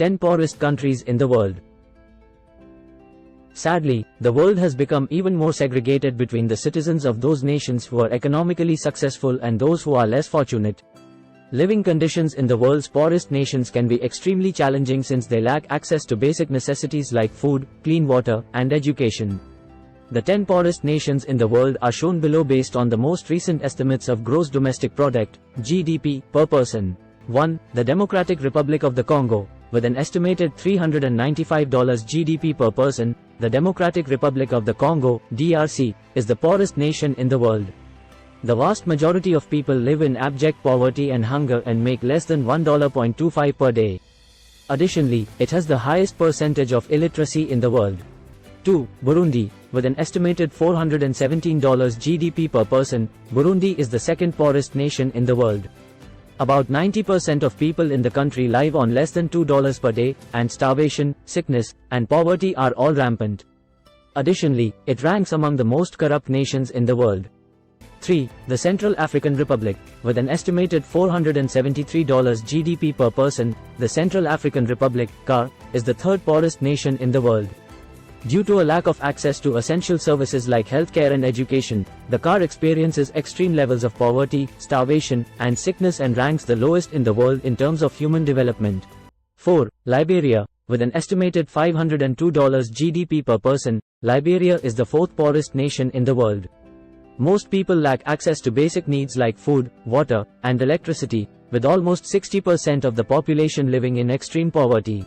10 poorest countries in the world. Sadly, the world has become even more segregated between the citizens of those nations who are economically successful and those who are less fortunate. Living conditions in the world's poorest nations can be extremely challenging since they lack access to basic necessities like food, clean water, and education. The 10 poorest nations in the world are shown below based on the most recent estimates of gross domestic product, GDP, per person. 1. The Democratic Republic of the Congo, with an estimated $395 GDP per person. The Democratic Republic of the Congo, DRC, is the poorest nation in the world. The vast majority of people live in abject poverty and hunger and make less than $1.25 per day. Additionally, it has the highest percentage of illiteracy in the world. 2. Burundi, with an estimated $417 GDP per person, Burundi is the second poorest nation in the world. About 90% of people in the country live on less than $2 per day, and starvation, sickness, and poverty are all rampant. Additionally, it ranks among the most corrupt nations in the world. 3. The Central African Republic, with an estimated $473 GDP per person, the Central African Republic, CAR, is the third poorest nation in the world. Due to a lack of access to essential services like healthcare and education, the CAR experiences extreme levels of poverty, starvation, and sickness and ranks the lowest in the world in terms of human development. 4. Liberia, with an estimated $502 GDP per person, Liberia is the fourth poorest nation in the world. Most people lack access to basic needs like food, water, and electricity, with almost 60% of the population living in extreme poverty.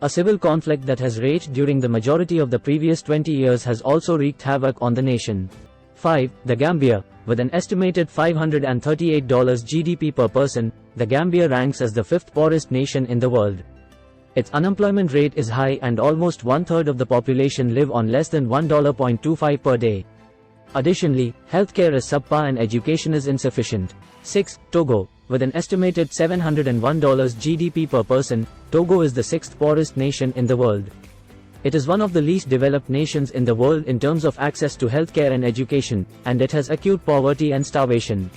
A civil conflict that has raged during the majority of the previous 20 years has also wreaked havoc on the nation. 5. The Gambia, with an estimated $538 GDP per person, the Gambia ranks as the fifth poorest nation in the world. Its unemployment rate is high and almost one-third of the population live on less than $1.25 per day. Additionally, healthcare is subpar and education is insufficient. 6. Togo, with an estimated $701 GDP per person, Togo is the sixth poorest nation in the world. It is one of the least developed nations in the world in terms of access to healthcare and education, and it has acute poverty and starvation.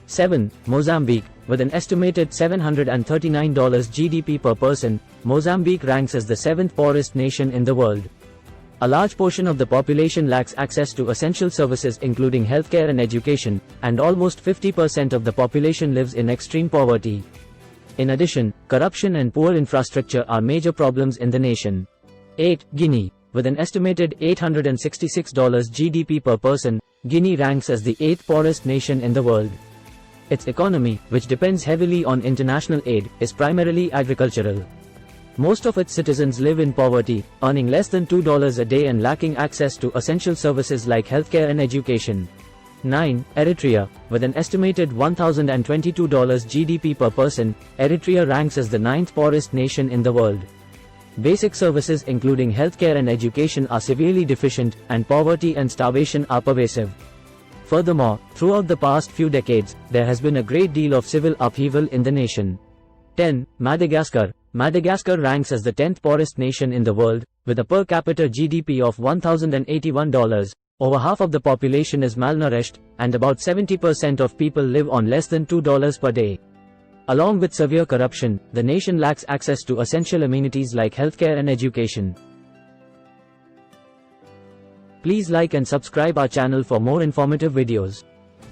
7. Mozambique, with an estimated $739 GDP per person, Mozambique ranks as the seventh poorest nation in the world. A large portion of the population lacks access to essential services including healthcare and education, and almost 50% of the population lives in extreme poverty. In addition, corruption and poor infrastructure are major problems in the nation. 8. Guinea, with an estimated $866 GDP per person, Guinea ranks as the eighth poorest nation in the world. Its economy, which depends heavily on international aid, is primarily agricultural. Most of its citizens live in poverty, earning less than $2 a day and lacking access to essential services like healthcare and education. 9. Eritrea, with an estimated $1,022 GDP per person, Eritrea ranks as the ninth poorest nation in the world. Basic services including healthcare and education are severely deficient, and poverty and starvation are pervasive. Furthermore, throughout the past few decades, there has been a great deal of civil upheaval in the nation. 10. Madagascar. Madagascar ranks as the 10th poorest nation in the world, with a per capita GDP of $1,081. Over half of the population is malnourished, and about 70% of people live on less than $2 per day. Along with severe corruption, the nation lacks access to essential amenities like healthcare and education. Please like and subscribe our channel for more informative videos.